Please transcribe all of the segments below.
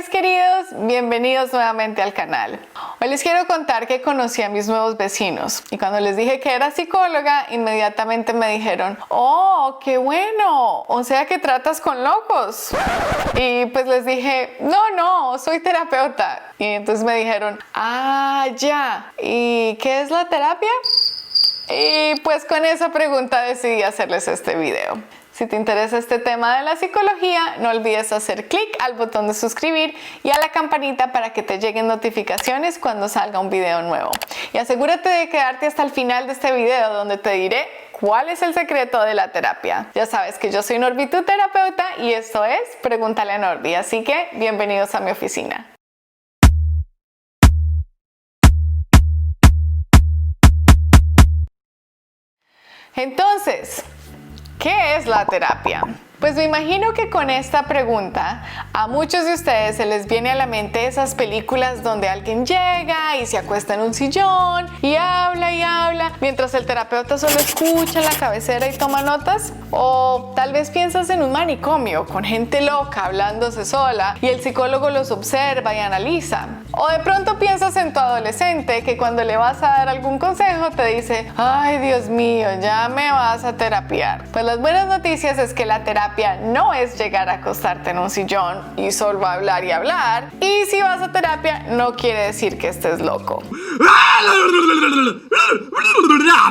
mis queridos, bienvenidos nuevamente al canal. Hoy les quiero contar que conocí a mis nuevos vecinos y cuando les dije que era psicóloga, inmediatamente me dijeron: ¡oh, qué bueno! O sea que tratas con locos. Y pues les dije: no, soy terapeuta. Y entonces me dijeron: ah, ya. ¿Y qué es la terapia? Y pues con esa pregunta decidí hacerles este video. Si te interesa este tema de la psicología, no olvides hacer clic al botón de suscribir y a la campanita para que te lleguen notificaciones cuando salga un video nuevo. Y asegúrate de quedarte hasta el final de este video donde te diré cuál es el secreto de la terapia. Ya sabes que yo soy Norby, tu terapeuta, y esto es Pregúntale a Norby, así que bienvenidos a mi oficina. Entonces, ¿qué es la terapia? Pues me imagino que con esta pregunta a muchos de ustedes se les viene a la mente esas películas donde alguien llega y se acuesta en un sillón y habla mientras el terapeuta solo escucha en la cabecera y toma notas. O tal vez piensas en un manicomio con gente loca hablándose sola y el psicólogo los observa y analiza. O de pronto piensas en tu adolescente que cuando le vas a dar algún consejo te dice: ay, Dios mío, ya me vas a terapiar. Pues las buenas noticias es que la terapia no es llegar a acostarte en un sillón y solo hablar y hablar. Y si vas a terapia no quiere decir que estés loco.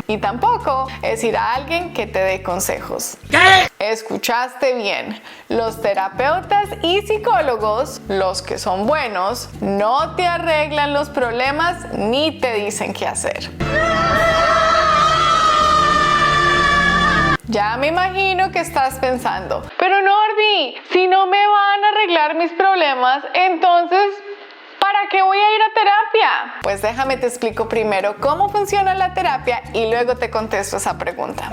Y tampoco es ir a alguien que te dé consejos. ¿Qué? Escuchaste bien. Los terapeutas y psicólogos, los que son buenos, no te arreglan los problemas ni te dicen qué hacer. Ya me imagino que estás pensando: pero Norby, si no me van a arreglar mis problemas, entonces ¿para qué voy a ir a terapia? Pues déjame te explico primero cómo funciona la terapia y luego te contesto esa pregunta.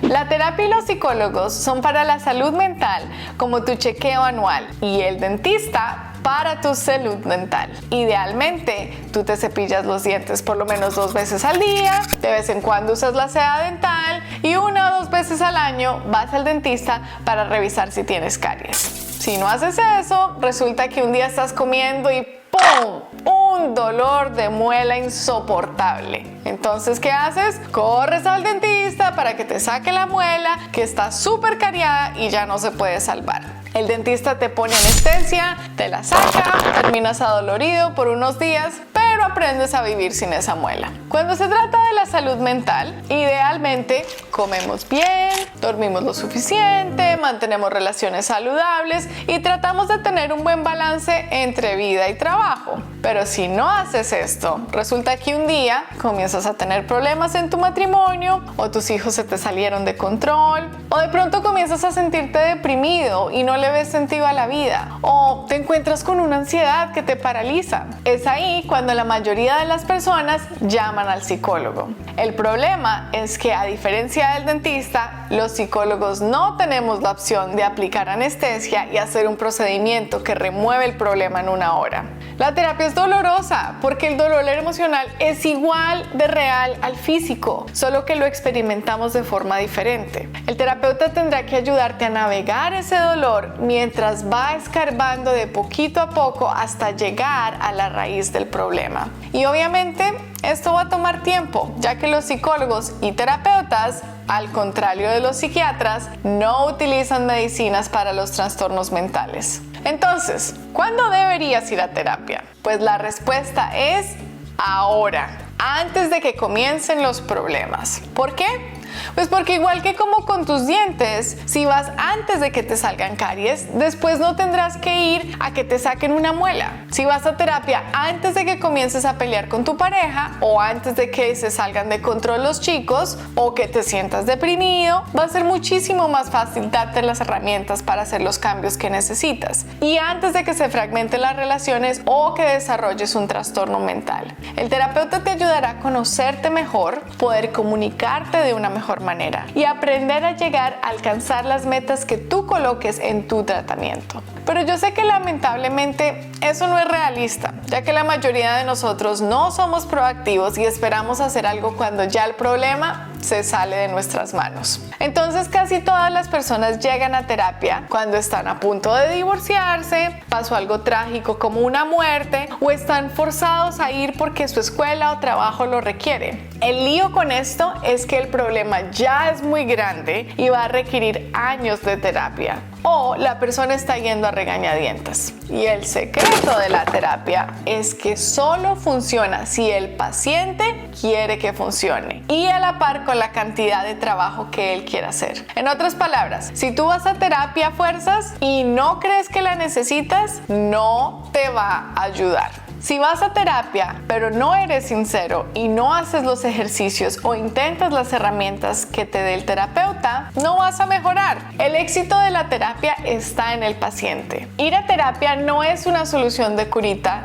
La terapia y los psicólogos son para la salud mental, como tu chequeo anual, y el dentista para tu salud mental. Idealmente, tú te cepillas los dientes por lo menos 2 veces al día, de vez en cuando usas la seda dental y 1 o 2 veces al año vas al dentista para revisar si tienes caries. Si no haces eso, resulta que un día estás comiendo y ¡pum! Un dolor de muela insoportable. Entonces, ¿qué haces? Corres al dentista para que te saque la muela que está súper cariada y ya no se puede salvar. El dentista te pone anestesia, te la saca, terminas adolorido por unos días, pero aprendes a vivir sin esa muela. Cuando se trata de la salud mental, idealmente comemos bien, dormimos lo suficiente, mantenemos relaciones saludables y tratamos de tener un buen balance entre vida y trabajo. Pero si no haces esto, resulta que un día comienzas a tener problemas en tu matrimonio, o tus hijos se te salieron de control, o de pronto comienzas a sentirte deprimido y no le ves sentido a la vida, o te encuentras con una ansiedad que te paraliza. Es ahí cuando la mayoría de las personas llaman al psicólogo. El problema es que, a diferencia del dentista, los psicólogos no tenemos la opción de aplicar anestesia y hacer un procedimiento que remueve el problema en 1 hora. La terapia es dolorosa porque el dolor emocional es igual de real al físico, solo que lo experimentamos de forma diferente. El terapeuta tendrá que ayudarte a navegar ese dolor mientras va escarbando de poquito a poco hasta llegar a la raíz del problema. Y obviamente esto va a tomar tiempo, ya que los psicólogos y terapeutas, al contrario de los psiquiatras, no utilizan medicinas para los trastornos mentales. Entonces, ¿cuándo deberías ir a terapia? Pues la respuesta es ahora, antes de que comiencen los problemas. ¿Por qué? Pues porque igual que como con tus dientes, si vas antes de que te salgan caries, después no tendrás que ir a que te saquen una muela. Si vas a terapia antes de que comiences a pelear con tu pareja, o antes de que se salgan de control los chicos, o que te sientas deprimido, va a ser muchísimo más fácil darte las herramientas para hacer los cambios que necesitas. Y antes de que se fragmenten las relaciones o que desarrolles un trastorno mental. El terapeuta te ayudará a conocerte mejor, poder comunicarte de una mejor manera y aprender a llegar a alcanzar las metas que tú coloques en tu tratamiento. Pero yo sé que lamentablemente eso no es realista, ya que la mayoría de nosotros no somos proactivos y esperamos hacer algo cuando ya el problema se sale de nuestras manos. Entonces casi todas las personas llegan a terapia cuando están a punto de divorciarse, pasó algo trágico como una muerte o están forzados a ir porque su escuela o trabajo lo requiere. El lío con esto es que el problema ya es muy grande y va a requerir años de terapia. O la persona está yendo a regañadientes. Y el secreto de la terapia es que solo funciona si el paciente quiere que funcione y a la par con la cantidad de trabajo que él quiere hacer. En otras palabras, si tú vas a terapia a fuerzas y no crees que la necesitas, no te va a ayudar. Si vas a terapia pero no eres sincero y no haces los ejercicios o intentas las herramientas que te dé el terapeuta, no vas a mejorar. El éxito de la terapia está en el paciente. Ir a terapia no es una solución de curita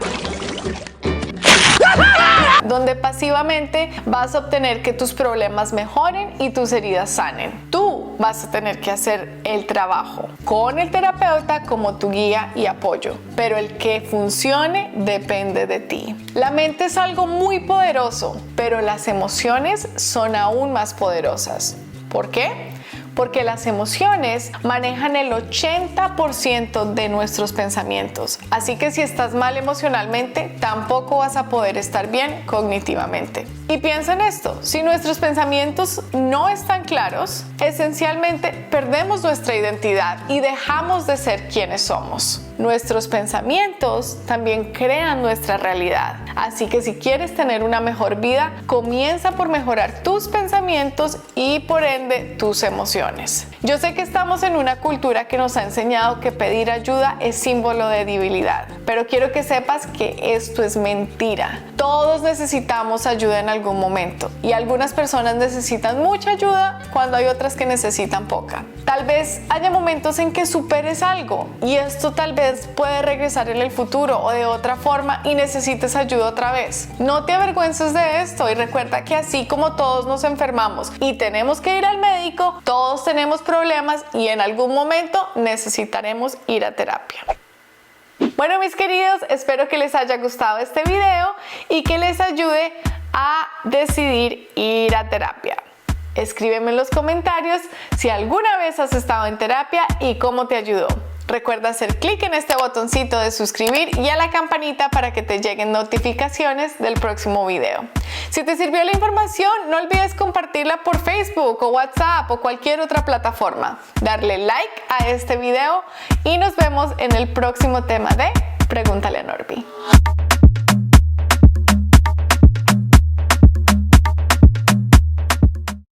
donde pasivamente vas a obtener que tus problemas mejoren y tus heridas sanen. Tú vas a tener que hacer el trabajo con el terapeuta como tu guía y apoyo, pero el que funcione depende de ti. La mente es algo muy poderoso, pero las emociones son aún más poderosas. ¿Por qué? Porque las emociones manejan el 80% de nuestros pensamientos. Así que si estás mal emocionalmente, tampoco vas a poder estar bien cognitivamente. Y piensa en esto, si nuestros pensamientos no están claros, esencialmente perdemos nuestra identidad y dejamos de ser quienes somos. Nuestros pensamientos también crean nuestra realidad. Así que si quieres tener una mejor vida, comienza por mejorar tus pensamientos y por ende tus emociones. Yo sé que estamos en una cultura que nos ha enseñado que pedir ayuda es símbolo de debilidad, pero quiero que sepas que esto es mentira. Todos necesitamos ayuda en algún momento y algunas personas necesitan mucha ayuda cuando hay otras que necesitan poca. Tal vez haya momentos en que superes algo y esto tal vez puede regresar en el futuro o de otra forma y necesites ayuda otra vez. No te avergüences de esto y recuerda que así como todos nos enfermamos y tenemos que ir al médico, todos tenemos problemas y en algún momento necesitaremos ir a terapia. Bueno, mis queridos, espero que les haya gustado este video y que les ayude a decidir ir a terapia. Escríbeme en los comentarios si alguna vez has estado en terapia y cómo te ayudó. Recuerda hacer clic en este botoncito de suscribir y a la campanita para que te lleguen notificaciones del próximo video. Si te sirvió la información, no olvides compartirla por Facebook o WhatsApp o cualquier otra plataforma. Darle like a este video y nos vemos en el próximo tema de Pregúntale a Norby.